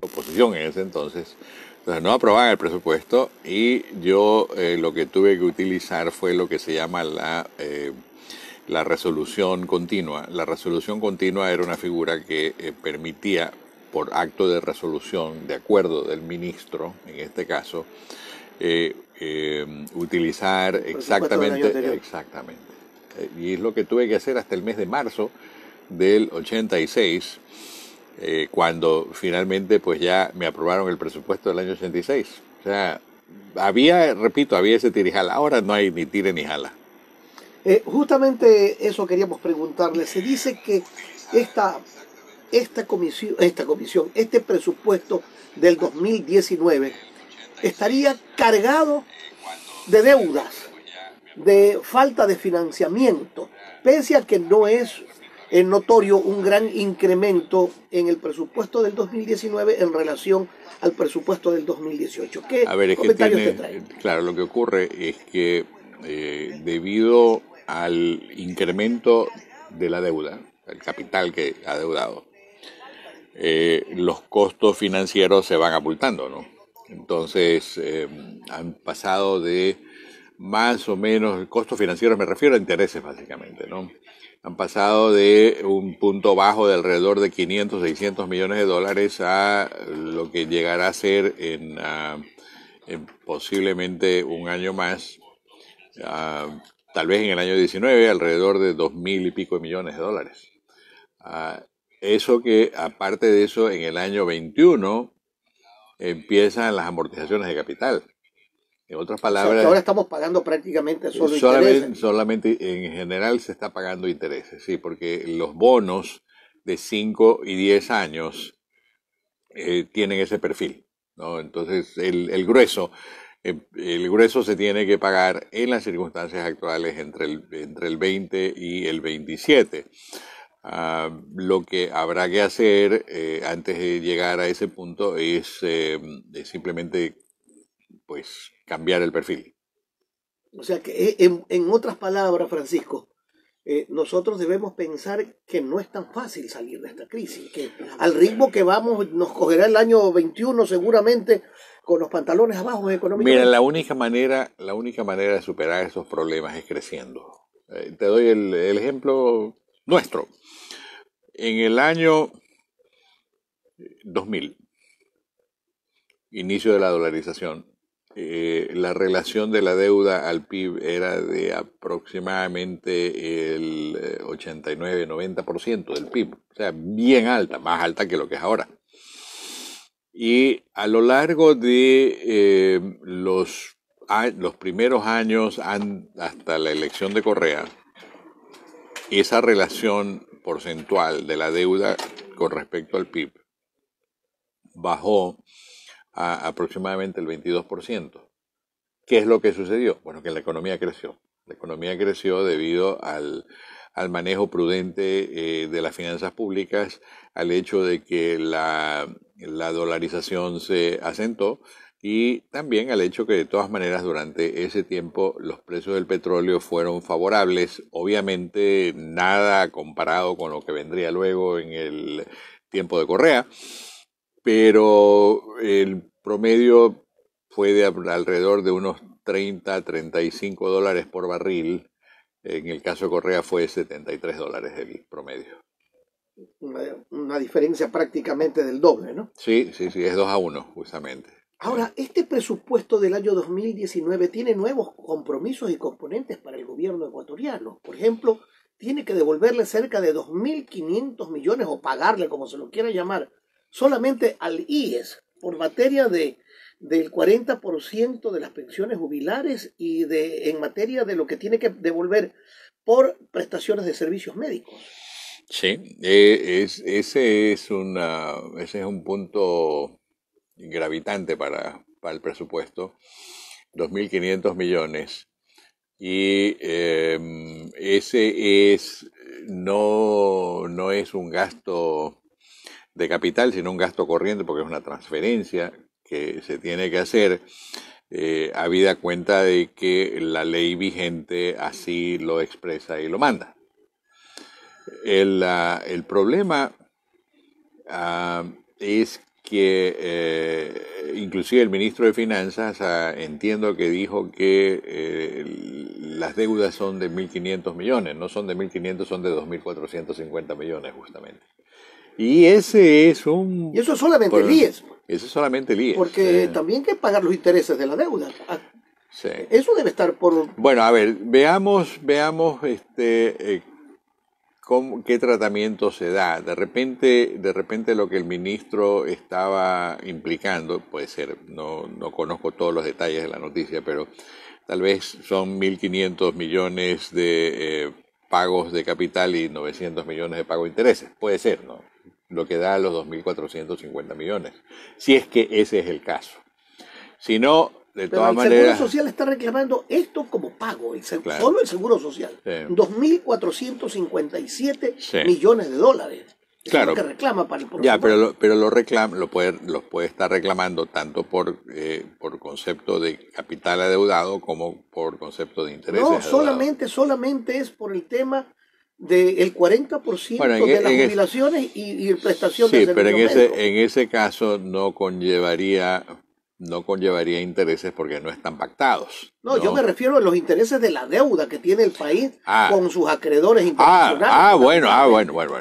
oposición en ese entonces. Entonces no aprobaban el presupuesto y yo lo que tuve que utilizar fue lo que se llama la resolución continua. La resolución continua era una figura que permitía, por acto de resolución, de acuerdo del ministro, en este caso, utilizar exactamente. Y es lo que tuve que hacer hasta el mes de marzo del 86, cuando finalmente pues ya me aprobaron el presupuesto del año 86. O sea, repito, había ese tirijala. Ahora no hay ni tire ni jala. Justamente eso queríamos preguntarle. Se dice que este presupuesto del 2019 estaría cargado de deudas, de falta de financiamiento, pese a que no es notorio un gran incremento en el presupuesto del 2019 en relación al presupuesto del 2018. ¿Qué comentarios te trae? Claro, lo que ocurre es que debido al incremento de la deuda, el capital que ha deudado, los costos financieros se van abultando, ¿no? Entonces, han pasado de más o menos, costos financieros me refiero a intereses básicamente, ¿no? Han pasado de un punto bajo de alrededor de 500, 600 millones de dólares a lo que llegará a ser en posiblemente un año más, tal vez en el año 19, alrededor de 2.000 y pico de millones de dólares. Eso que, aparte de eso, en el año 21 empiezan las amortizaciones de capital. En otras palabras, o sea, que ahora estamos pagando prácticamente intereses. Solamente en general se está pagando intereses, sí, porque los bonos de 5 y 10 años tienen ese perfil, ¿no? Entonces, el grueso se tiene que pagar en las circunstancias actuales entre el 20 y el 27. Lo que habrá que hacer antes de llegar a ese punto es simplemente pues cambiar el perfil. O sea que en otras palabras, Francisco, nosotros debemos pensar que no es tan fácil salir de esta crisis, que al ritmo que vamos nos cogerá el año 21 seguramente con los pantalones abajo económicamente. Mira, la única manera de superar esos problemas es creciendo. Te doy el ejemplo nuestro. En el año 2000, inicio de la dolarización, la relación de la deuda al PIB era de aproximadamente el 89-90% del PIB, o sea, bien alta, más alta que lo que es ahora. Y a lo largo de los primeros años hasta la elección de Correa, esa relación porcentual de la deuda con respecto al PIB bajó a aproximadamente el 22%. ¿Qué es lo que sucedió? Bueno, que la economía creció. La economía creció debido al manejo prudente de las finanzas públicas, al hecho de que la dolarización se asentó y también al hecho que de todas maneras durante ese tiempo los precios del petróleo fueron favorables. Obviamente nada comparado con lo que vendría luego en el tiempo de Correa, pero el promedio fue de alrededor de unos 30-35 dólares por barril. En el caso de Correa fue 73 dólares el promedio. Una diferencia prácticamente del doble, ¿no? Sí, es 2-1 justamente. Ahora, este presupuesto del año 2019 tiene nuevos compromisos y componentes para el gobierno ecuatoriano. Por ejemplo, tiene que devolverle cerca de 2.500 millones o pagarle, como se lo quiera llamar, solamente al IES por materia del 40% de las pensiones jubilares y en materia de lo que tiene que devolver por prestaciones de servicios médicos. Sí, ese es un punto gravitante para el presupuesto, 2.500 millones. Y ese no es un gasto de capital, sino un gasto corriente, porque es una transferencia que se tiene que hacer, habida cuenta de que la ley vigente así lo expresa y lo manda. El problema es que inclusive el ministro de Finanzas entiendo que dijo que las deudas son de 1.500 millones, no son de 1.500, son de 2.450 millones justamente. Y ese es un... Y eso es solamente el IES. Eso es solamente el IES. Porque también hay que pagar los intereses de la deuda. Sí. Eso debe estar por... Bueno, a ver, veamos qué tratamiento se da. De repente lo que el ministro estaba implicando, puede ser, no conozco todos los detalles de la noticia, pero tal vez son 1.500 millones de pagos de capital y 900 millones de pago de intereses. Puede ser, ¿no? Lo que da los 2.450 millones, si es que ese es el caso. Si no, de todas maneras... El Seguro Social está reclamando esto como pago, claro, solo el Seguro Social. Sí. 2.457 sí. millones de dólares. Eso claro, es lo que reclama para el próximo. Ya, pero los puede estar reclamando tanto por concepto de capital adeudado como por concepto de intereses adeudados. Solamente es por el tema del 40% de las jubilaciones y prestación de servicios médicos. Sí, pero en ese caso no conllevaría intereses porque no están pactados. No, yo me refiero a los intereses de la deuda que tiene el país con sus acreedores internacionales. Bueno.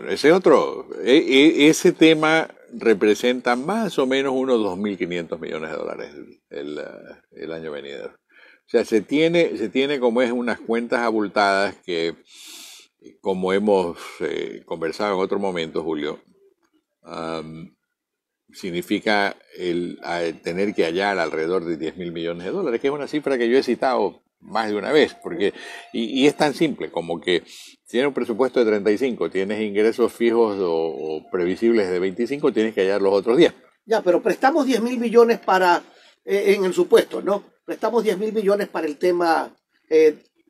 Ese otro, ese tema representa más o menos unos 2.500 millones de dólares el año venidero. O sea, se tiene como es unas cuentas abultadas que, como hemos conversado en otro momento, Julio, significa tener que hallar alrededor de 10.000 millones de dólares, que es una cifra que yo he citado más de una vez, porque y es tan simple como que si tienes un presupuesto de 35, tienes ingresos fijos o previsibles de 25, tienes que hallar los otros 10. Ya, pero prestamos 10.000 millones para, en el supuesto, ¿no? Prestamos 10.000 millones para el tema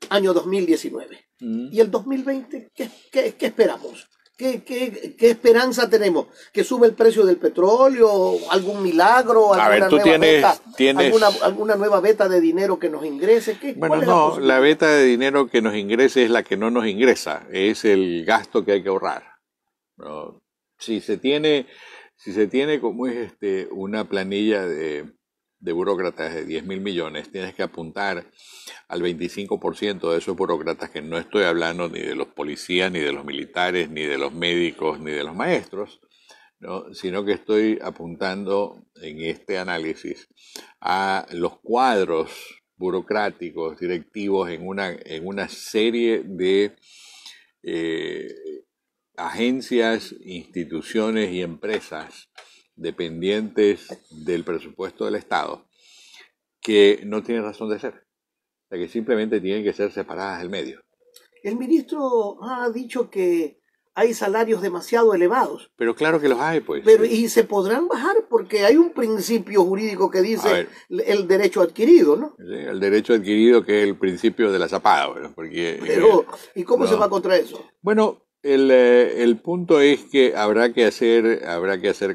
año 2019. ¿Y el 2020 qué esperamos? ¿Qué esperanza tenemos? ¿Que sube el precio del petróleo? ¿Algún milagro? ¿Alguna nueva veta de dinero que nos ingrese? Bueno, no, la veta de dinero que nos ingrese es la que no nos ingresa, es el gasto que hay que ahorrar, ¿no? Si se tiene como es una planilla de burócratas de 10.000 millones, tienes que apuntar al 25% de esos burócratas, que no estoy hablando ni de los policías, ni de los militares, ni de los médicos, ni de los maestros, ¿no? Sino que estoy apuntando en este análisis a los cuadros burocráticos, directivos en una serie de agencias, instituciones y empresas dependientes del presupuesto del Estado, que no tienen razón de ser, o sea, que simplemente tienen que ser separadas del medio. El ministro ha dicho que hay salarios demasiado elevados. Pero claro que los hay, pues. Pero, ¿y se podrán bajar? Porque hay un principio jurídico que dice el derecho adquirido, ¿no? Sí, el derecho adquirido, que es el principio de la zapada, bueno, porque... Pero, ¿y cómo se va contra eso? Bueno, el punto es que habrá que hacer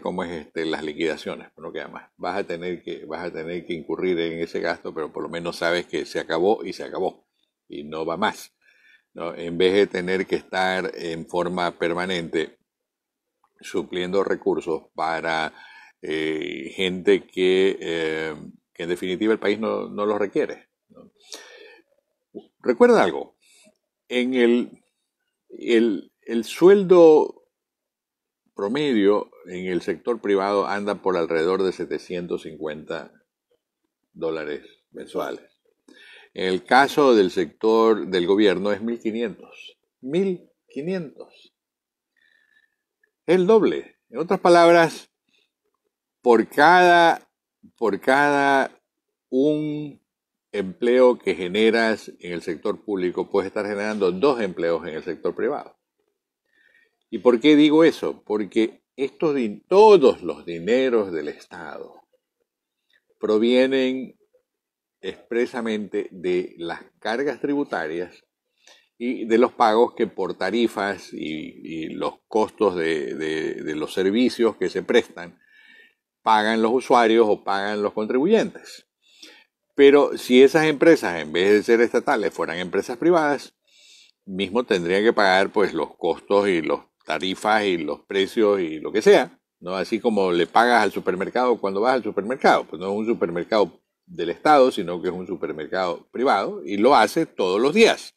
como es las liquidaciones, no queda más. Vas a tener que incurrir en ese gasto, pero por lo menos sabes que se acabó y no va más, ¿no? En vez de tener que estar en forma permanente supliendo recursos para gente que en definitiva el país no los requiere, ¿no? Recuerda algo, en el sueldo promedio en el sector privado anda por alrededor de $750 mensuales. En el caso del sector del gobierno es 1.500. 1.500. Es el doble. En otras palabras, por cada un empleo que generas en el sector público, puedes estar generando 2 empleos en el sector privado. ¿Y por qué digo eso? Porque todos los dineros del Estado provienen expresamente de las cargas tributarias y de los pagos que por tarifas y los costos de los servicios que se prestan pagan los usuarios o pagan los contribuyentes. Pero si esas empresas, en vez de ser estatales, fueran empresas privadas, mismo tendrían que pagar pues los costos y las tarifas y los precios y lo que sea ¿no? Así como le pagas al supermercado cuando vas al supermercado, pues no es un supermercado del Estado, sino que es un supermercado privado y lo hace todos los días.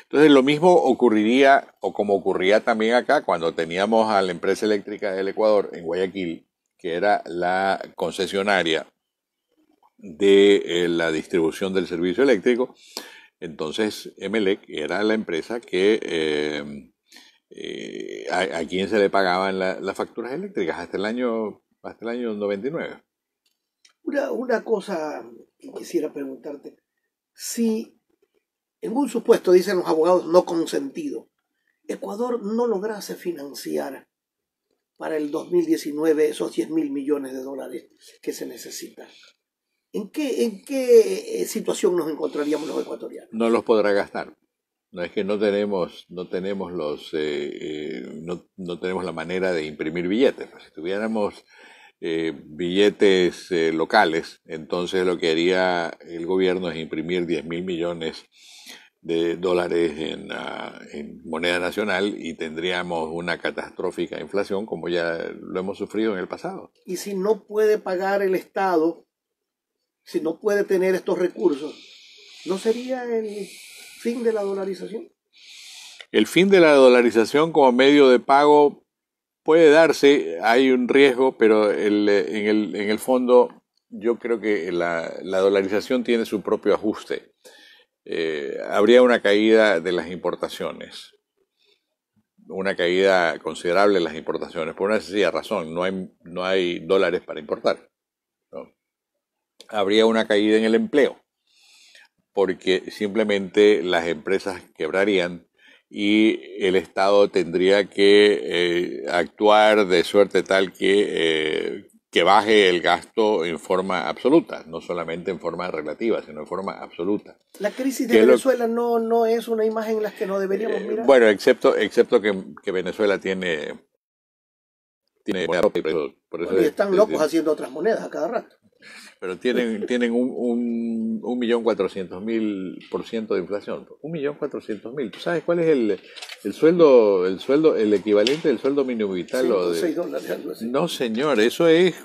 Entonces lo mismo ocurriría, o como ocurría también acá, cuando teníamos a la empresa eléctrica del Ecuador en Guayaquil, que era la concesionaria de la distribución del servicio eléctrico. Entonces Emelec era la empresa que a quien se le pagaban las facturas eléctricas hasta el año 99. Una cosa que quisiera preguntarte, si en un supuesto, dicen los abogados, no consentido, Ecuador no lograse financiar para el 2019 esos 10.000 millones de dólares que se necesitan, ¿en qué situación nos encontraríamos los ecuatorianos? No los podrá gastar. No es que no tenemos no tenemos la manera de imprimir billetes. Pues si tuviéramos billetes locales, entonces lo que haría el gobierno es imprimir 10.000 millones de dólares en moneda nacional y tendríamos una catastrófica inflación como ya lo hemos sufrido en el pasado. Y si no puede pagar el Estado, si no puede tener estos recursos, ¿no sería el fin de la dolarización? El fin de la dolarización como medio de pago puede darse, hay un riesgo, pero en el fondo yo creo que la dolarización tiene su propio ajuste. Habría una caída de las importaciones, una caída considerable de las importaciones, por una sencilla razón, no hay dólares para importar, ¿no? Habría una caída en el empleo, porque simplemente las empresas quebrarían y el Estado tendría que actuar de suerte tal que baje el gasto en forma absoluta, no solamente en forma relativa, sino en forma absoluta. La crisis de Venezuela no es una imagen en la que no deberíamos mirar. Bueno, excepto que Venezuela tiene moneda propia, por eso están locos haciendo otras monedas a cada rato. Pero tienen un 1.400.000% de inflación. 1.400.000. ¿Tú sabes cuál es el equivalente del sueldo mínimo vital? 5 o 6 dólares, algo así. No, señor, eso es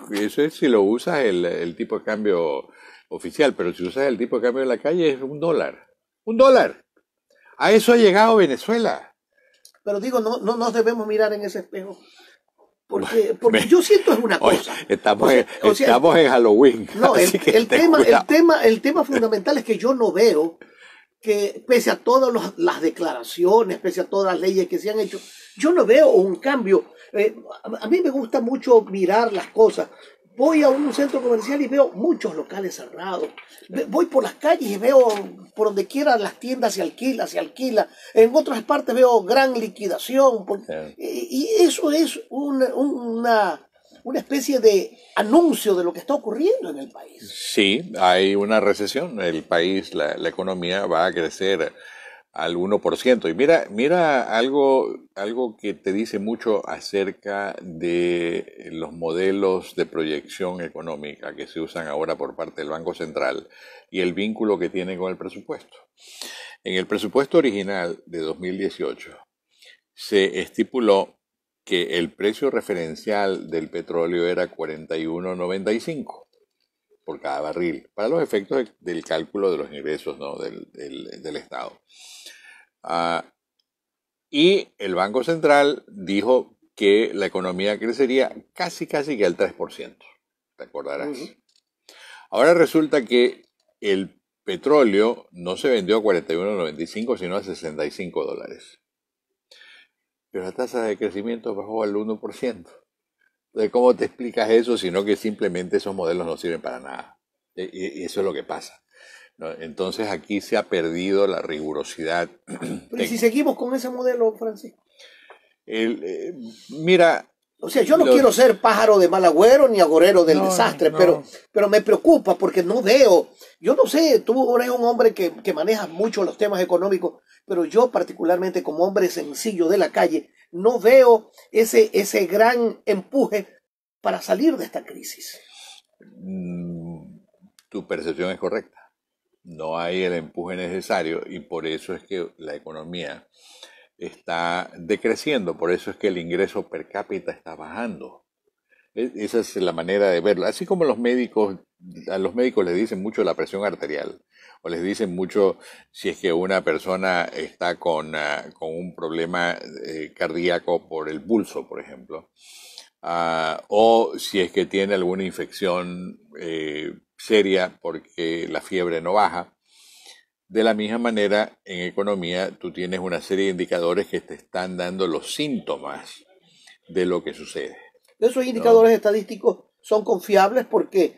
si lo usas el tipo de cambio oficial, pero si usas el tipo de cambio de la calle es $1. $1. A eso ha llegado Venezuela. Pero digo, no nos debemos mirar en ese espejo. Porque yo siento es una cosa. Oye, estamos en Halloween. No, el tema fundamental es que yo no veo que, pese a todas las declaraciones, pese a todas las leyes que se han hecho, yo no veo un cambio. A mí me gusta mucho mirar las cosas. Voy a un centro comercial y veo muchos locales cerrados. Voy por las calles y veo por donde quiera las tiendas se alquila. En otras partes veo gran liquidación. Y eso es una especie de anuncio de lo que está ocurriendo en el país. Sí, hay una recesión. El país, la economía va a crecer al 1%. Y mira algo que te dice mucho acerca de los modelos de proyección económica que se usan ahora por parte del Banco Central y el vínculo que tienen con el presupuesto. En el presupuesto original de 2018 se estipuló que el precio referencial del petróleo era 41.95 por cada barril, para los efectos del cálculo de los ingresos, ¿no?, del Estado. Y el Banco Central dijo que la economía crecería casi que al 3%, te acordarás. Ahora resulta que el petróleo no se vendió a 41.95, sino a $65. Pero la tasa de crecimiento bajó al 1%. Entonces, ¿cómo te explicas eso? Sino que simplemente esos modelos no sirven para nada. Y eso es lo que pasa, ¿no? Entonces aquí se ha perdido la rigurosidad. Pero ¿y si seguimos con ese modelo, Francisco? Mira... O sea, yo no quiero ser pájaro de mal agüero ni agorero del desastre, no. Pero me preocupa porque no veo, yo no sé, tú eres un hombre que maneja mucho los temas económicos, pero yo particularmente como hombre sencillo de la calle, no veo ese gran empuje para salir de esta crisis. Tu percepción es correcta. No hay el empuje necesario y por eso es que la economía está decreciendo, por eso es que el ingreso per cápita está bajando. Esa es la manera de verlo. Así como los médicos, a los médicos les dicen mucho la presión arterial, o les dicen mucho si es que una persona está con un problema cardíaco por el pulso, por ejemplo, o si es que tiene alguna infección seria porque la fiebre no baja. De la misma manera, en economía, tú tienes una serie de indicadores que te están dando los síntomas de lo que sucede. Esos ¿No? indicadores estadísticos son confiables porque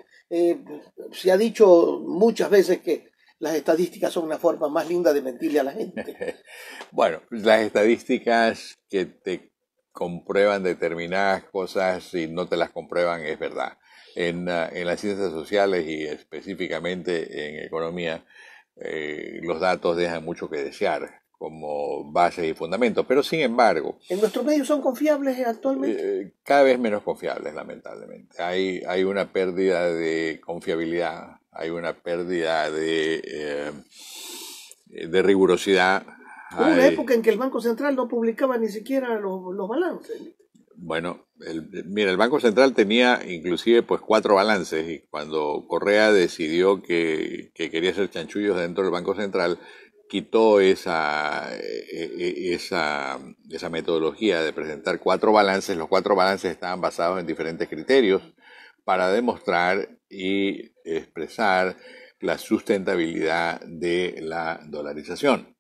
se ha dicho muchas veces que las estadísticas son una forma más linda de mentirle a la gente. Bueno, las estadísticas que te comprueban determinadas cosas y no te las comprueban es verdad. En las ciencias sociales y específicamente en economía, los datos dejan mucho que desear como bases y fundamentos, pero sin embargo, ¿En nuestros medios son confiables actualmente? cada vez menos confiables, lamentablemente. Hay una pérdida de confiabilidad, hay una pérdida de rigurosidad. Hubo una época en que el Banco Central no publicaba ni siquiera los balances. Bueno, mira, el Banco Central tenía inclusive pues 4 balances y cuando Correa decidió que quería hacer chanchullos dentro del Banco Central, quitó esa metodología de presentar 4 balances. Los 4 balances estaban basados en diferentes criterios para demostrar y expresar la sustentabilidad de la dolarización.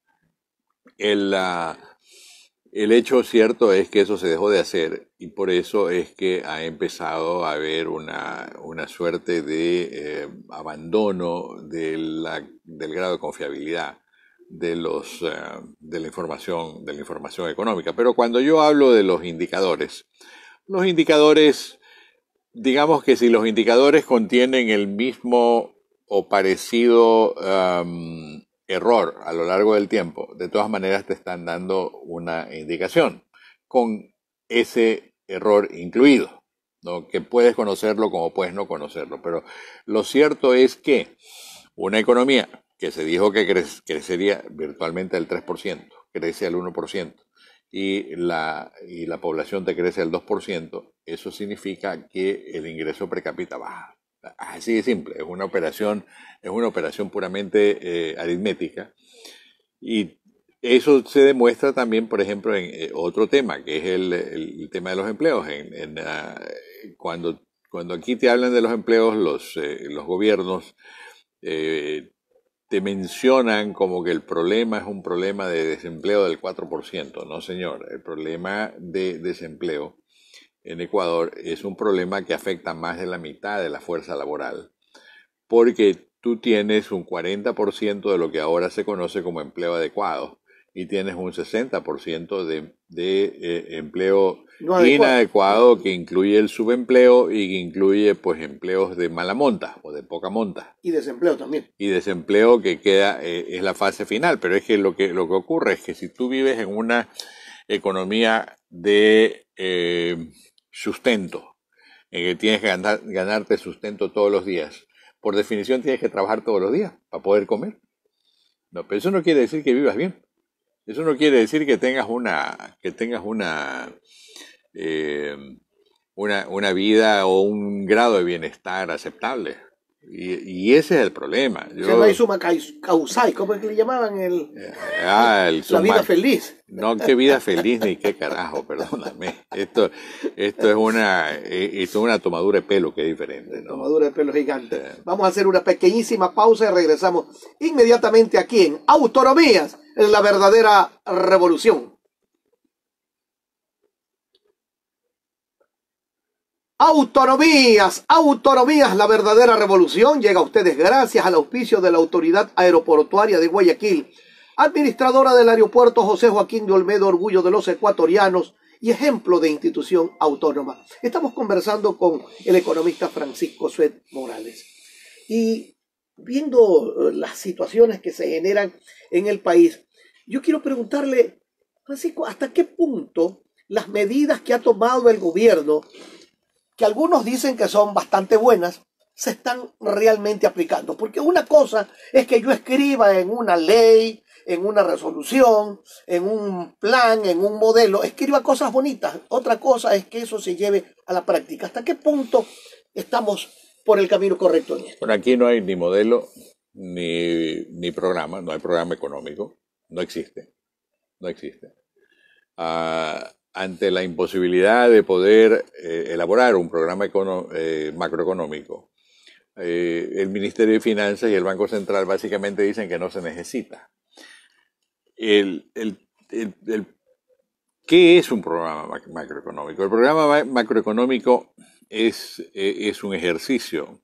El hecho cierto es que eso se dejó de hacer y por eso es que ha empezado a haber una suerte de abandono del grado de confiabilidad de la información económica. Pero cuando yo hablo de los indicadores, digamos que si los indicadores contienen el mismo o parecido error a lo largo del tiempo, de todas maneras te están dando una indicación con ese error incluido, ¿no? Que puedes conocerlo como puedes no conocerlo, pero lo cierto es que una economía que se dijo que crecería virtualmente al 3%, crece al 1%, y la población te crece al 2%, eso significa que el ingreso per cápita baja. Así de simple, es una operación puramente aritmética y eso se demuestra también, por ejemplo, en otro tema, que es el tema de los empleos. Cuando aquí te hablan de los empleos, los gobiernos te mencionan como que el problema es un problema de desempleo del 4%. No, señor, el problema de desempleo en Ecuador es un problema que afecta a más de la mitad de la fuerza laboral, porque tú tienes un 40% de lo que ahora se conoce como empleo adecuado y tienes un 60% de empleo No adecuado. inadecuado que incluye el subempleo y que incluye pues empleos de mala monta o de poca monta. Y desempleo también. Y desempleo que queda es la fase final, pero es que lo que ocurre es que si tú vives en una economía de sustento, en que tienes que ganarte sustento todos los días, por definición tienes que trabajar todos los días para poder comer. No, pero eso no quiere decir que vivas bien. Eso no quiere decir que tengas una vida o un grado de bienestar aceptable. Y ese es el problema. O sea, no hay suma causal, ¿cómo es que le llamaban? La vida feliz. No, qué vida feliz ni qué carajo, perdóname. Esto es una tomadura de pelo que es diferente, ¿no? Tomadura de pelo gigante. Vamos a hacer una pequeñísima pausa y regresamos inmediatamente aquí en Autonomías, en la verdadera revolución. Autonomías, la verdadera revolución llega a ustedes gracias al auspicio de la Autoridad Aeroportuaria de Guayaquil, administradora del aeropuerto José Joaquín de Olmedo, orgullo de los ecuatorianos y ejemplo de institución autónoma. Estamos conversando con el economista Francisco Suet Morales y viendo las situaciones que se generan en el país, yo quiero preguntarle, Francisco, ¿hasta qué punto las medidas que ha tomado el gobierno, que algunos dicen que son bastante buenas, se están realmente aplicando. Porque una cosa es que yo escriba en una ley, en una resolución, en un plan, en un modelo, escriba cosas bonitas. Otra cosa es que eso se lleve a la práctica. ¿Hasta qué punto estamos por el camino correcto en esto? Bueno, aquí no hay ni modelo ni programa, no hay programa económico, no existe, no existe. Ante la imposibilidad de poder elaborar un programa macroeconómico, el Ministerio de Finanzas y el Banco Central básicamente dicen que no se necesita. ¿Qué es un programa macroeconómico? El programa macroeconómico es un ejercicio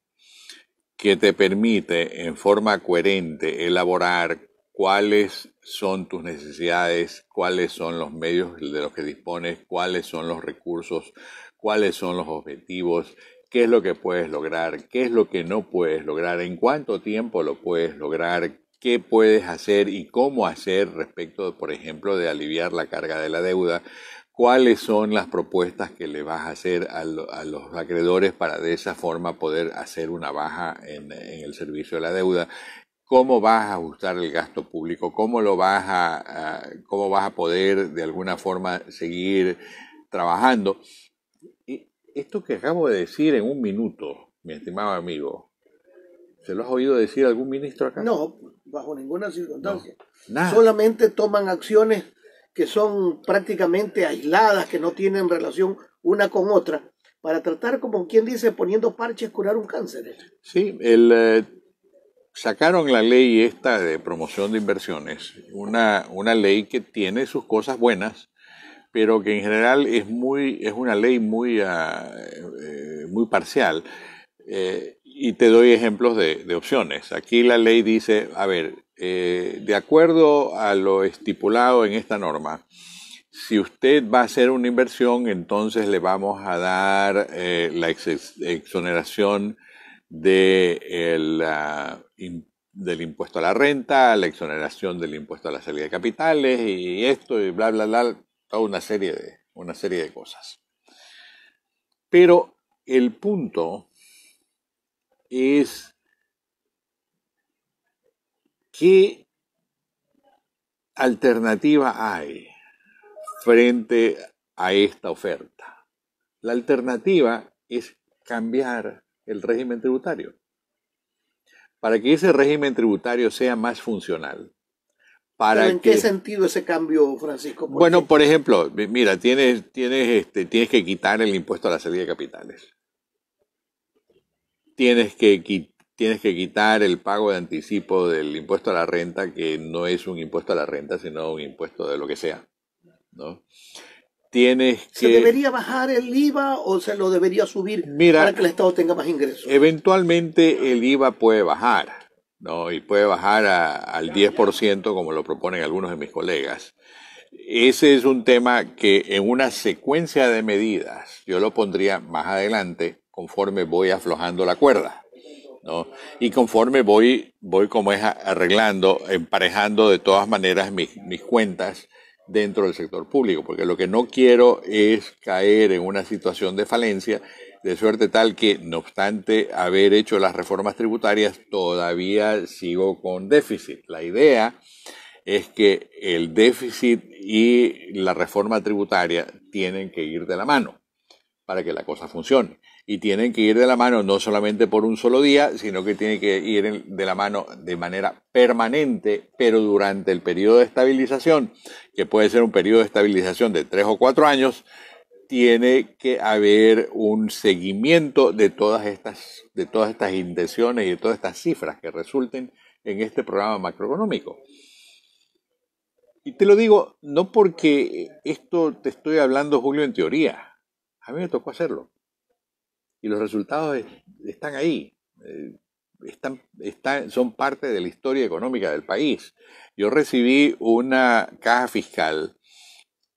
que te permite en forma coherente elaborar cuáles son tus necesidades, cuáles son los medios de los que dispones, cuáles son los recursos, cuáles son los objetivos, qué es lo que puedes lograr, qué es lo que no puedes lograr, en cuánto tiempo lo puedes lograr, qué puedes hacer y cómo hacer respecto, por ejemplo, de aliviar la carga de la deuda, cuáles son las propuestas que le vas a hacer a los acreedores para de esa forma poder hacer una baja en el servicio de la deuda, cómo vas a ajustar el gasto público, cómo vas a poder de alguna forma seguir trabajando. Y esto que acabo de decir en un minuto, mi estimado amigo, ¿se lo has oído decir a algún ministro acá? No, bajo ninguna circunstancia. No, nada. Solamente toman acciones que son prácticamente aisladas, que no tienen relación una con otra, para tratar, como quien dice, poniendo parches, curar un cáncer. Sí, sacaron la ley esta de promoción de inversiones, una ley que tiene sus cosas buenas, pero que en general es una ley muy parcial. Y te doy ejemplos de opciones. Aquí la ley dice, a ver, de acuerdo a lo estipulado en esta norma, si usted va a hacer una inversión, entonces le vamos a dar la exoneración del impuesto a la renta, la exoneración del impuesto a la salida de capitales y esto y bla, bla, bla, toda una serie de cosas. Pero el punto es ¿qué alternativa hay frente a esta oferta? La alternativa es cambiar el régimen tributario para que ese régimen tributario sea más funcional. ¿Pero en qué sentido ese cambio, Francisco? Bueno, por ejemplo, mira, tienes que quitar el impuesto a la salida de capitales. Tienes que quitar el pago de anticipo del impuesto a la renta, que no es un impuesto a la renta, sino un impuesto de lo que sea, ¿no? ¿Se debería bajar el IVA o se lo debería subir para que el Estado tenga más ingresos? Eventualmente el IVA puede bajar, ¿no? Y puede bajar al 10%, como lo proponen algunos de mis colegas. Ese es un tema que en una secuencia de medidas yo lo pondría más adelante conforme voy aflojando la cuerda, ¿no? Y conforme voy como es arreglando, emparejando de todas maneras mis cuentas dentro del sector público, porque lo que no quiero es caer en una situación de falencia, de suerte tal que, no obstante haber hecho las reformas tributarias, todavía sigo con déficit. La idea es que el déficit y la reforma tributaria tienen que ir de la mano para que la cosa funcione. Y tienen que ir de la mano no solamente por un solo día, sino que tienen que ir de la mano de manera permanente, pero durante el periodo de estabilización, que puede ser un periodo de estabilización de 3 o 4 años, tiene que haber un seguimiento de todas estas intenciones y de todas estas cifras que resulten en este programa macroeconómico. Y te lo digo no porque esto te estoy hablando, Julio, en teoría. A mí me tocó hacerlo. Y los resultados están ahí. Son parte de la historia económica del país. Yo recibí una caja fiscal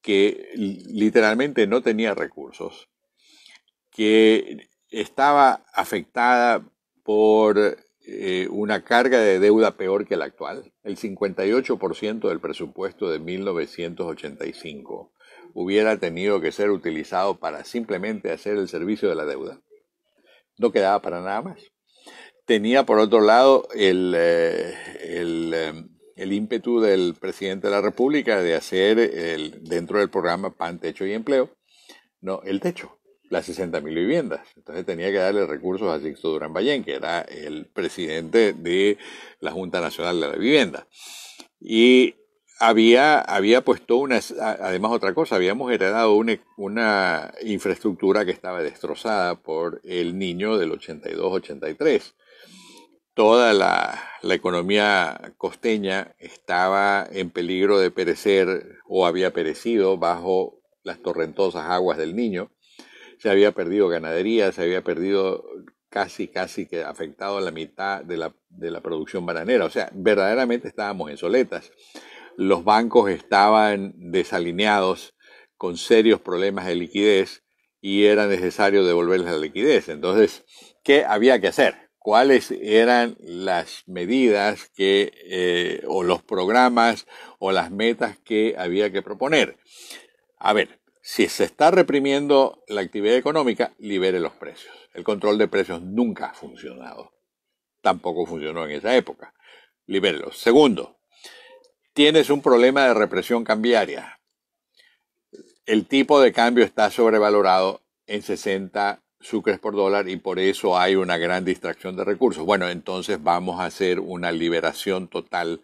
que literalmente no tenía recursos, que estaba afectada por una carga de deuda peor que la actual. El 58% del presupuesto de 1985 hubiera tenido que ser utilizado para simplemente hacer el servicio de la deuda. No quedaba para nada más. tenía por otro lado el ímpetu del presidente de la República de hacer dentro del programa PAN, Techo y Empleo, no, el techo, las 60.000 viviendas. Entonces tenía que darle recursos a Sixto Durán Ballén, que era el presidente de la Junta Nacional de la Vivienda. Y había puesto además otra cosa, habíamos heredado una infraestructura que estaba destrozada por el niño del 82-83. Toda la economía costeña estaba en peligro de perecer o había perecido bajo las torrentosas aguas del Niño. Se había perdido ganadería, se había perdido casi que afectado a la mitad de la producción bananera. O sea, verdaderamente estábamos en soletas. Los bancos estaban desalineados con serios problemas de liquidez y era necesario devolverles la liquidez. Entonces, ¿qué había que hacer? ¿Cuáles eran las medidas o los programas o las metas que había que proponer? A ver, si se está reprimiendo la actividad económica, libere los precios. El control de precios nunca ha funcionado. Tampoco funcionó en esa época. Libérelos. Segundo, tienes un problema de represión cambiaria. El tipo de cambio está sobrevalorado en 60 sucres por dólar y por eso hay una gran distracción de recursos. Bueno, entonces vamos a hacer una liberación total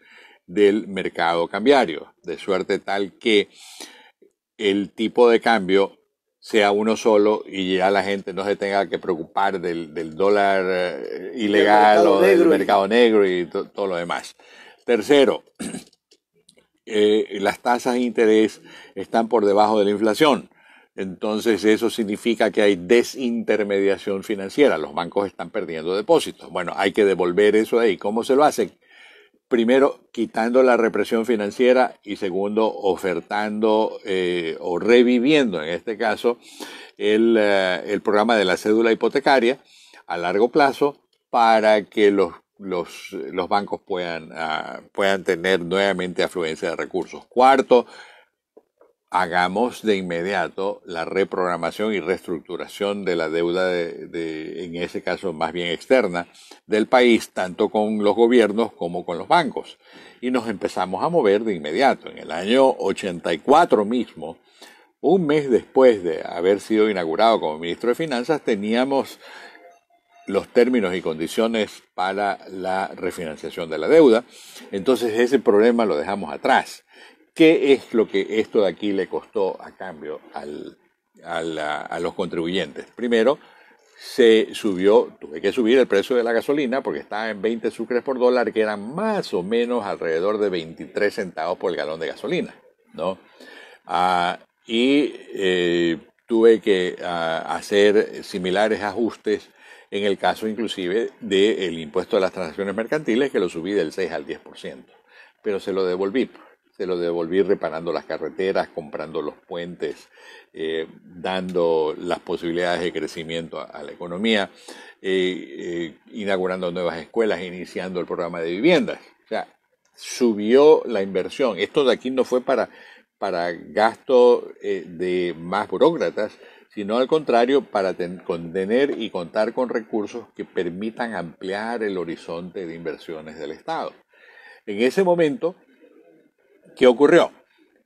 del mercado cambiario, de suerte tal que el tipo de cambio sea uno solo y ya la gente no se tenga que preocupar del dólar ilegal o del mercado negro y todo lo demás. Tercero, las tasas de interés están por debajo de la inflación. Entonces eso significa que hay desintermediación financiera. Los bancos están perdiendo depósitos. Bueno, hay que devolver eso de ahí. ¿Cómo se lo hacen? Primero, quitando la represión financiera y segundo, ofertando o reviviendo, en este caso, el programa de la cédula hipotecaria a largo plazo para que los bancos puedan tener nuevamente afluencia de recursos. Cuarto, hagamos de inmediato la reprogramación y reestructuración de la deuda en ese caso más bien externa del país, tanto con los gobiernos como con los bancos. Y nos empezamos a mover de inmediato. En el año 84 mismo, un mes después de haber sido inaugurado como ministro de Finanzas, teníamos los términos y condiciones para la refinanciación de la deuda. Entonces ese problema lo dejamos atrás. ¿Qué es lo que esto de aquí le costó a cambio a los contribuyentes? Primero, tuve que subir el precio de la gasolina porque estaba en 20 sucres por dólar, que eran más o menos alrededor de 23 centavos por el galón de gasolina, ¿no? Tuve que hacer similares ajustes en el caso inclusive del impuesto de las transacciones mercantiles, que lo subí del 6 al 10%, pero se lo devolví reparando las carreteras, comprando los puentes, dando las posibilidades de crecimiento a la economía, inaugurando nuevas escuelas, iniciando el programa de viviendas. O sea, subió la inversión. Esto de aquí no fue para gasto de más burócratas, sino al contrario, para tener y contar con recursos que permitan ampliar el horizonte de inversiones del Estado. En ese momento, ¿qué ocurrió?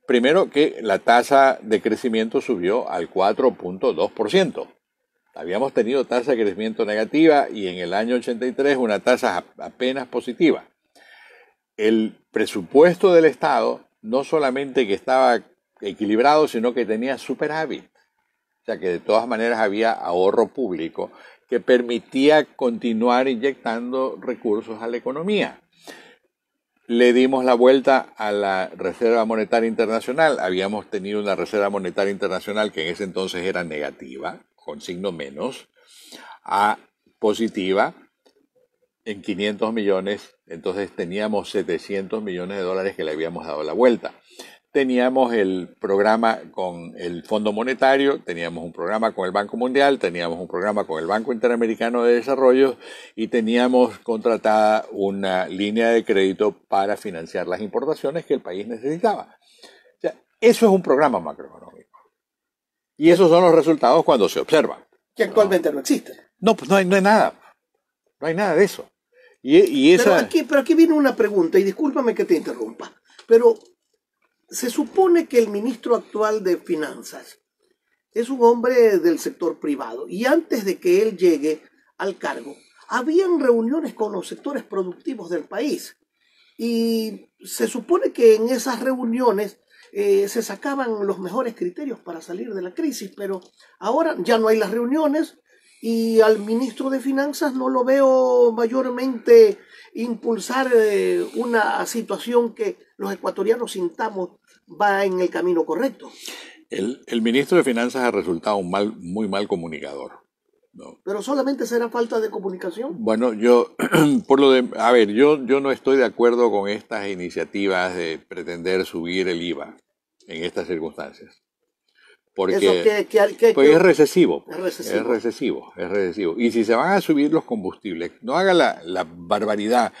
Primero, que la tasa de crecimiento subió al 4.2%. Habíamos tenido tasa de crecimiento negativa y en el año 83 una tasa apenas positiva. El presupuesto del Estado no solamente que estaba equilibrado, sino que tenía superávit. O sea que de todas maneras había ahorro público que permitía continuar inyectando recursos a la economía. Le dimos la vuelta a la Reserva Monetaria Internacional. Habíamos tenido una Reserva Monetaria Internacional que en ese entonces era negativa, con signo menos, a positiva en 500 millones. Entonces teníamos 700 millones de dólares que le habíamos dado la vuelta. Teníamos el programa con el Fondo Monetario, teníamos un programa con el Banco Mundial, teníamos un programa con el Banco Interamericano de Desarrollo y teníamos contratada una línea de crédito para financiar las importaciones que el país necesitaba. O sea, eso es un programa macroeconómico. Y esos son los resultados cuando se observan. Que actualmente no existen. No, pues no hay nada. No hay nada de eso. Y esa... Pero aquí viene una pregunta, y discúlpame que te interrumpa, pero se supone que el ministro actual de Finanzas es un hombre del sector privado, y antes de que él llegue al cargo, habían reuniones con los sectores productivos del país, y se supone que en esas reuniones se sacaban los mejores criterios para salir de la crisis, pero ahora ya no hay las reuniones, y al ministro de Finanzas no lo veo mayormente impulsar una situación que los ecuatorianos sintamos va en el camino correcto. El ministro de Finanzas ha resultado un muy mal comunicador, ¿no? Pero solamente será falta de comunicación. Bueno, yo no estoy de acuerdo con estas iniciativas de pretender subir el IVA en estas circunstancias. Porque pues es recesivo. Es recesivo. Y si se van a subir los combustibles, no haga la barbaridad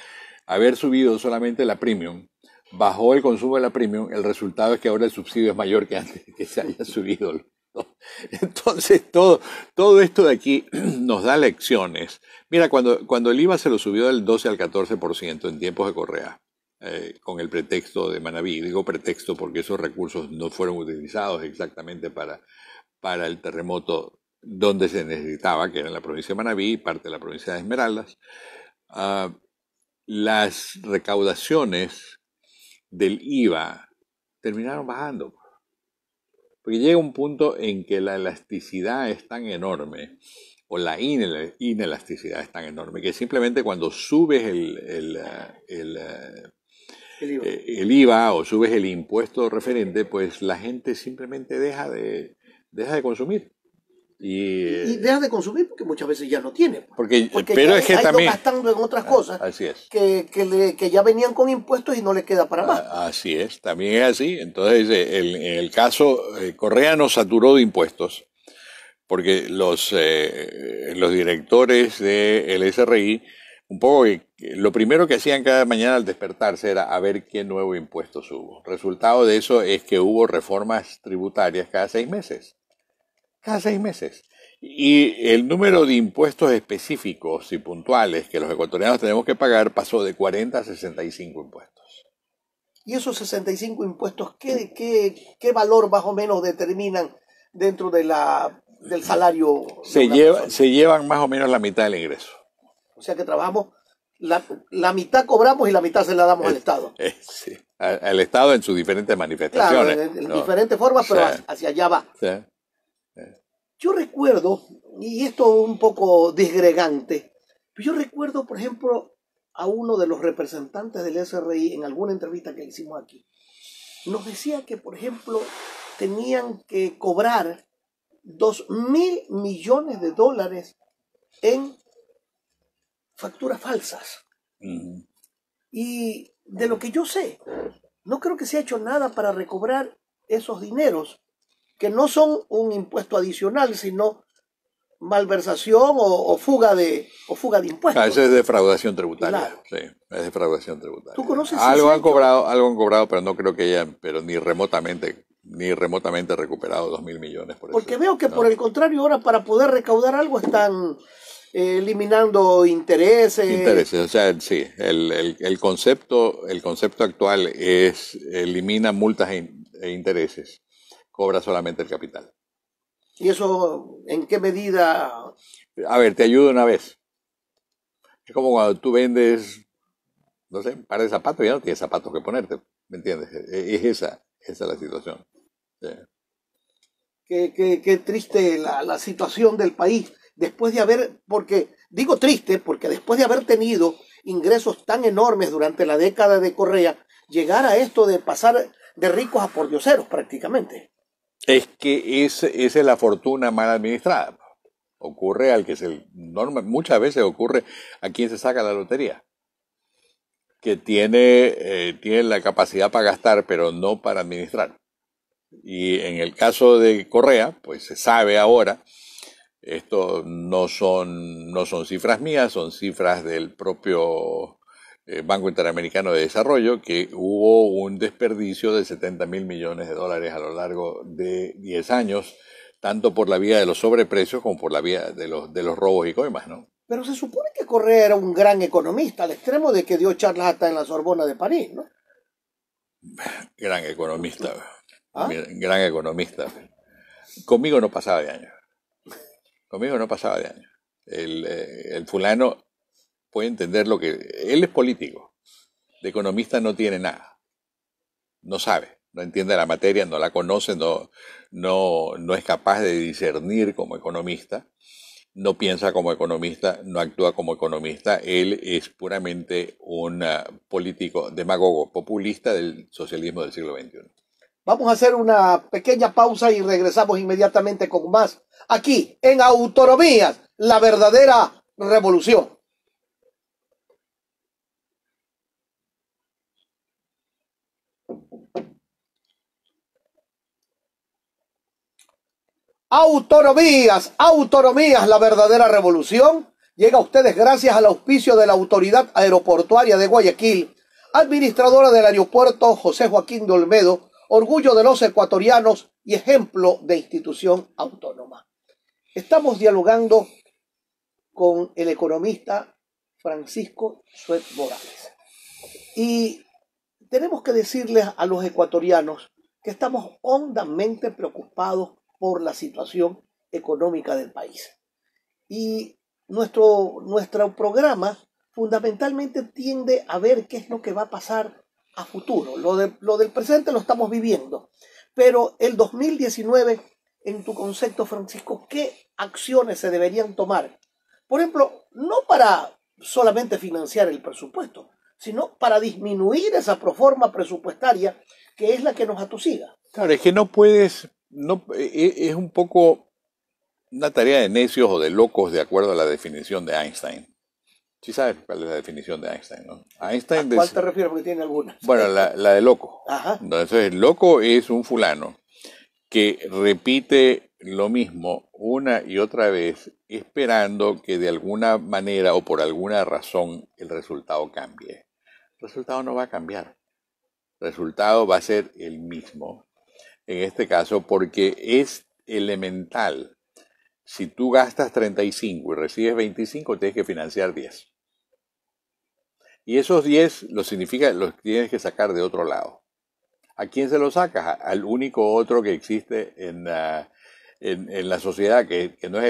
haber subido solamente la premium, bajó el consumo de la premium, el resultado es que ahora el subsidio es mayor que antes de que se haya subido. Entonces, todo esto de aquí nos da lecciones. Mira, cuando el IVA se lo subió del 12 al 14% en tiempos de Correa, con el pretexto de Manabí, digo pretexto porque esos recursos no fueron utilizados exactamente para el terremoto donde se necesitaba, que era en la provincia de Manabí y parte de la provincia de Esmeraldas, las recaudaciones del IVA terminaron bajando. Porque llega un punto en que la elasticidad es tan enorme, o la inelasticidad es tan enorme, que simplemente cuando subes el IVA o subes el impuesto referente, pues la gente simplemente deja de consumir. Y deja de consumir porque muchas veces ya no tiene. Pero es que también gastando en otras cosas así es. Que ya venían con impuestos y no le queda para más. Así es, también es así. Entonces, en el caso, Correa nos saturó de impuestos porque los directores del SRI, un poco lo primero que hacían cada mañana al despertarse era a ver qué nuevo impuesto hubo. Resultado de eso es que hubo reformas tributarias cada 6 meses. Cada 6 meses. Y el número de impuestos específicos y puntuales que los ecuatorianos tenemos que pagar pasó de 40 a 65 impuestos. ¿Y esos 65 impuestos qué valor más o menos determinan dentro de del salario? Se llevan más o menos la mitad del ingreso. O sea que trabajamos, la mitad cobramos y la mitad se la damos al Estado. Sí, al Estado en sus diferentes manifestaciones. Claro, en diferentes formas, pero hacia allá va. Sí. Yo recuerdo, y esto un poco disgregante, yo recuerdo, por ejemplo, a uno de los representantes del SRI en alguna entrevista que hicimos aquí. Nos decía que, por ejemplo, tenían que cobrar 2.000 millones de dólares en facturas falsas. Uh-huh. Y de lo que yo sé, no creo que se ha hecho nada para recobrar esos dineros, que no son un impuesto adicional, sino malversación o fuga de impuestos. Eso es defraudación tributaria. Claro. Sí, es defraudación tributaria. ¿Tú conoces algo han cobrado, pero no creo que hayan, pero ni remotamente recuperado 2.000 millones por eso. Porque veo que por el contrario ahora para poder recaudar algo están eliminando intereses. O sea, sí, el concepto actual es elimina multas e intereses. Cobra solamente el capital. ¿Y eso en qué medida? A ver, te ayuda una vez. Es como cuando tú vendes, no sé, un par de zapatos y ya no tienes zapatos que ponerte, ¿me entiendes? Esa es la situación. Sí. Qué triste la situación del país, después de haber, digo triste, porque después de haber tenido ingresos tan enormes durante la década de Correa, llegar a esto de pasar de ricos a pordioseros prácticamente. Es que esa es la fortuna mal administrada. Ocurre muchas veces ocurre a quien se saca la lotería, que tiene la capacidad para gastar, pero no para administrar. Y en el caso de Correa, pues se sabe ahora, esto no son cifras mías, son cifras del propio Banco Interamericano de Desarrollo, que hubo un desperdicio de 70.000 millones de dólares a lo largo de 10 años, tanto por la vía de los sobreprecios como por la vía de los robos y coimas, ¿no? Pero se supone que Correa era un gran economista, al extremo de que dio charlas hasta en la Sorbona de París, ¿no? Gran economista, ¿Ah? gran economista. Conmigo no pasaba de año. Conmigo no pasaba de año. El fulano puede entender lo que... Él es político. De economista no tiene nada. No sabe, no entiende la materia, no la conoce, no es capaz de discernir como economista, no piensa como economista, no actúa como economista. Él es puramente un político demagogo, populista del socialismo del siglo XXI. Vamos a hacer una pequeña pausa y regresamos inmediatamente con más aquí en Autonomías, la verdadera revolución. Autonomías, autonomías, la verdadera revolución. Llega a ustedes gracias al auspicio de la Autoridad Aeroportuaria de Guayaquil, administradora del aeropuerto José Joaquín de Olmedo, orgullo de los ecuatorianos y ejemplo de institución autónoma. Estamos dialogando con el economista Francisco Suet Morales. Y tenemos que decirles a los ecuatorianos que estamos hondamente preocupados por la situación económica del país. Y nuestro programa fundamentalmente tiende a ver qué es lo que va a pasar a futuro. Lo del presente lo estamos viviendo. Pero el 2019, en tu concepto, Francisco, ¿qué acciones se deberían tomar? Por ejemplo, no para solamente financiar el presupuesto, sino para disminuir esa proforma presupuestaria que es la que nos atosiga. Claro, es que no puedes, es un poco una tarea de necios o de locos de acuerdo a la definición de Einstein. Sí sabes cuál es la definición de Einstein, ¿no? Einstein ¿A cuál te refieres? Porque tiene algunas. Bueno, la de loco. Ajá. Entonces, el loco es un fulano que repite lo mismo una y otra vez, esperando que de alguna manera o por alguna razón el resultado cambie. El resultado no va a cambiar. El resultado va a ser el mismo. En este caso, porque es elemental. Si tú gastas 35 y recibes 25, tienes que financiar 10. Y esos 10 los tienes que sacar de otro lado. ¿A quién se los sacas? Al único otro que existe en la sociedad, que no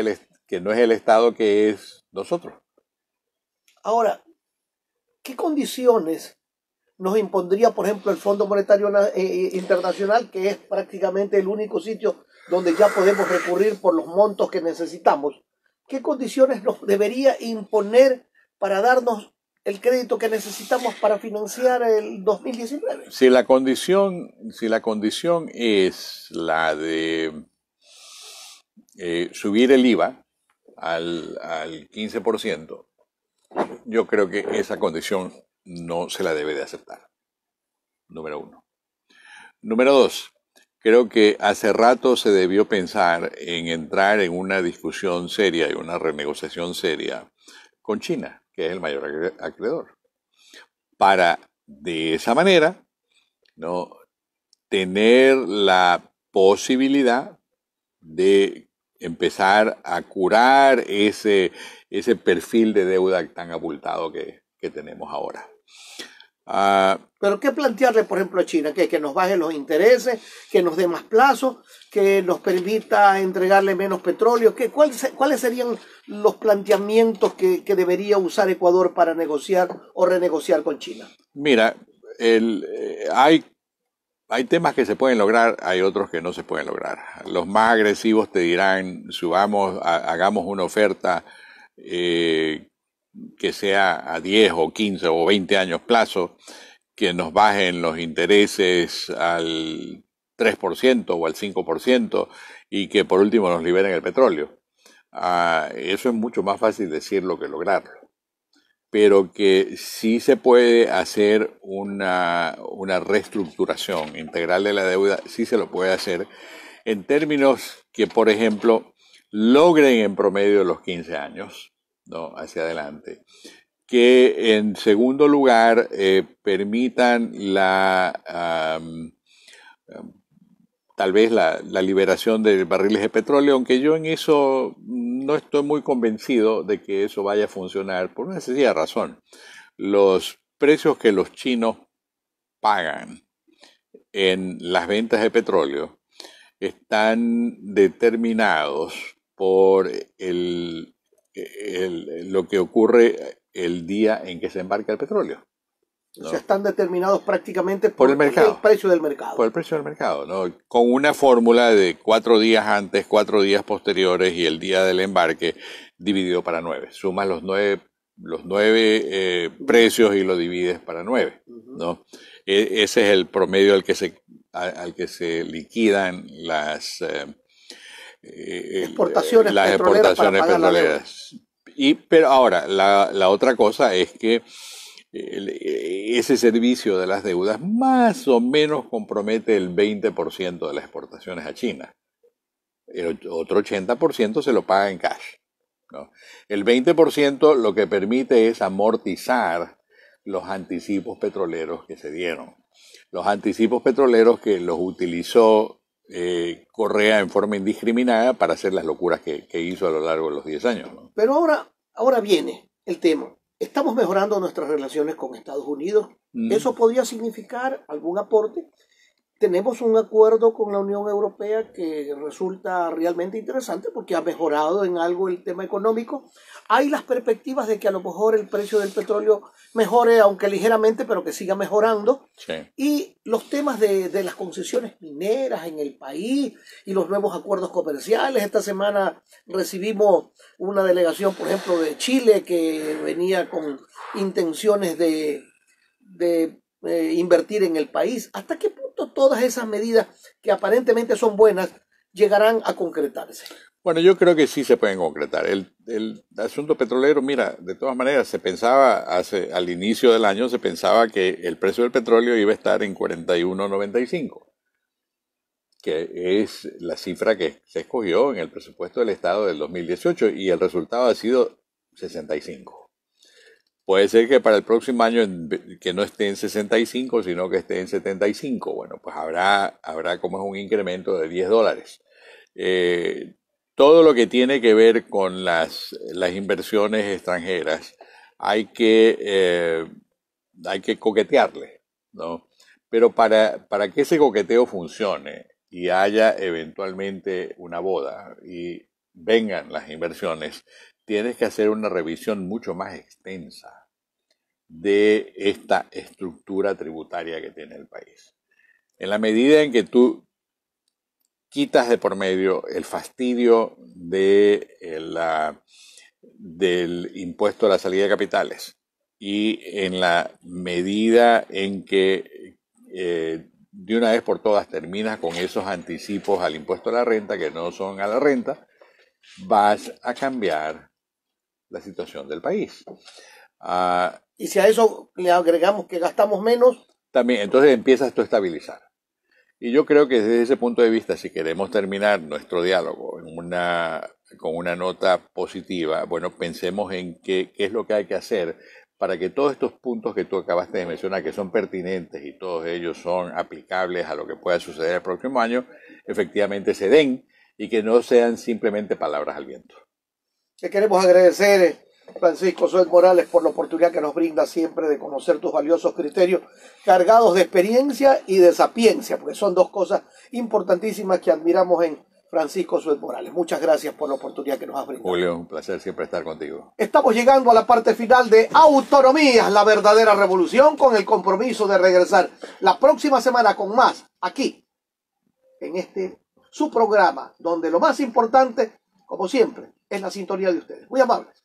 es el Estado, que es nosotros. Ahora, ¿qué condiciones nos impondría, por ejemplo, el Fondo Monetario Internacional, que es prácticamente el único sitio donde ya podemos recurrir por los montos que necesitamos? ¿Qué condiciones nos debería imponer para darnos el crédito que necesitamos para financiar el 2019? Si la condición es la de subir el IVA al 15%, yo creo que esa condición no se la debe de aceptar. Número uno. Número dos, creo que hace rato se debió pensar en entrar en una discusión seria y una renegociación seria con China, que es el mayor acreedor, para de esa manera no tener la posibilidad de empezar a curar ese perfil de deuda tan abultado que tenemos ahora. Pero ¿qué plantearle, por ejemplo, a China? Que nos baje los intereses, que nos dé más plazo, que nos permita entregarle menos petróleo. ¿Cuáles serían los planteamientos que debería usar Ecuador para negociar o renegociar con China? Mira, hay temas que se pueden lograr, hay otros que no se pueden lograr. Los más agresivos te dirán, hagamos una oferta que sea a 10 o 15 o 20 años plazo, que nos bajen los intereses al 3% o al 5% y que por último nos liberen el petróleo. Eso es mucho más fácil decirlo que lograrlo. Pero que sí se puede hacer una reestructuración integral de la deuda, sí se lo puede hacer en términos que, por ejemplo, logren en promedio los 15 años, ¿no?, hacia adelante. Que en segundo lugar permitan tal vez la liberación de barriles de petróleo, aunque yo en eso no estoy muy convencido de que eso vaya a funcionar por una sencilla razón. Los precios que los chinos pagan en las ventas de petróleo están determinados por lo que ocurre el día en que se embarca el petróleo, ¿no? O sea, están determinados prácticamente por el mercado, el precio del mercado. Por el precio del mercado, ¿no? Con una fórmula de 4 días antes, 4 días posteriores y el día del embarque dividido para 9. Sumas los nueve precios y lo divides para 9, ¿no? Ese es el promedio al que se liquidan las exportaciones petroleras. Pero ahora, la otra cosa es que ese servicio de las deudas más o menos compromete el 20% de las exportaciones a China. El otro 80% se lo paga en cash, ¿no? El 20% lo que permite es amortizar los anticipos petroleros que se dieron. Los anticipos petroleros que los utilizó Correa en forma indiscriminada para hacer las locuras que hizo a lo largo de los 10 años, ¿no? Pero ahora viene el tema. Estamos mejorando nuestras relaciones con Estados Unidos. ¿Eso podría significar algún aporte? Tenemos un acuerdo con la Unión Europea que resulta realmente interesante porque ha mejorado en algo el tema económico. Hay las perspectivas de que a lo mejor el precio del petróleo mejore, aunque ligeramente, pero que siga mejorando. Sí. Y los temas de las concesiones mineras en el país y los nuevos acuerdos comerciales. Esta semana recibimos una delegación, por ejemplo, de Chile que venía con intenciones de invertir en el país. ¿Hasta qué punto todas esas medidas que aparentemente son buenas llegarán a concretarse? Bueno, yo creo que sí se pueden concretar. El asunto petrolero, mira, de todas maneras, se pensaba al inicio del año, se pensaba que el precio del petróleo iba a estar en 41.95, que es la cifra que se escogió en el presupuesto del Estado del 2018, y el resultado ha sido 65. Puede ser que para el próximo año que no esté en 65, sino que esté en 75. Bueno, pues habrá como es un incremento de $10. Todo lo que tiene que ver con las inversiones extranjeras hay que coquetearle, ¿no? Pero para que ese coqueteo funcione y haya eventualmente una boda y vengan las inversiones, tienes que hacer una revisión mucho más extensa de esta estructura tributaria que tiene el país. En la medida en que tú quitas de por medio el fastidio del impuesto a la salida de capitales, y en la medida en que de una vez por todas terminas con esos anticipos al impuesto a la renta que no son a la renta, vas a cambiar la situación del país. Y si a eso le agregamos que gastamos menos, también, entonces empiezas tú a estabilizar. Y yo creo que desde ese punto de vista, si queremos terminar nuestro diálogo con una nota positiva, bueno, pensemos en qué es lo que hay que hacer para que todos estos puntos que tú acabaste de mencionar, que son pertinentes y todos ellos son aplicables a lo que pueda suceder el próximo año, efectivamente se den y que no sean simplemente palabras al viento. Te queremos agradecer, Francisco Suet Morales, por la oportunidad que nos brinda siempre de conocer tus valiosos criterios cargados de experiencia y de sapiencia, porque son dos cosas importantísimas que admiramos en Francisco Suet Morales. Muchas gracias por la oportunidad que nos has brindado. Julio, un placer siempre estar contigo. Estamos llegando a la parte final de Autonomías, la verdadera revolución, con el compromiso de regresar la próxima semana con más, aquí, en su programa, donde lo más importante, como siempre, es la sintonía de ustedes. Muy amables.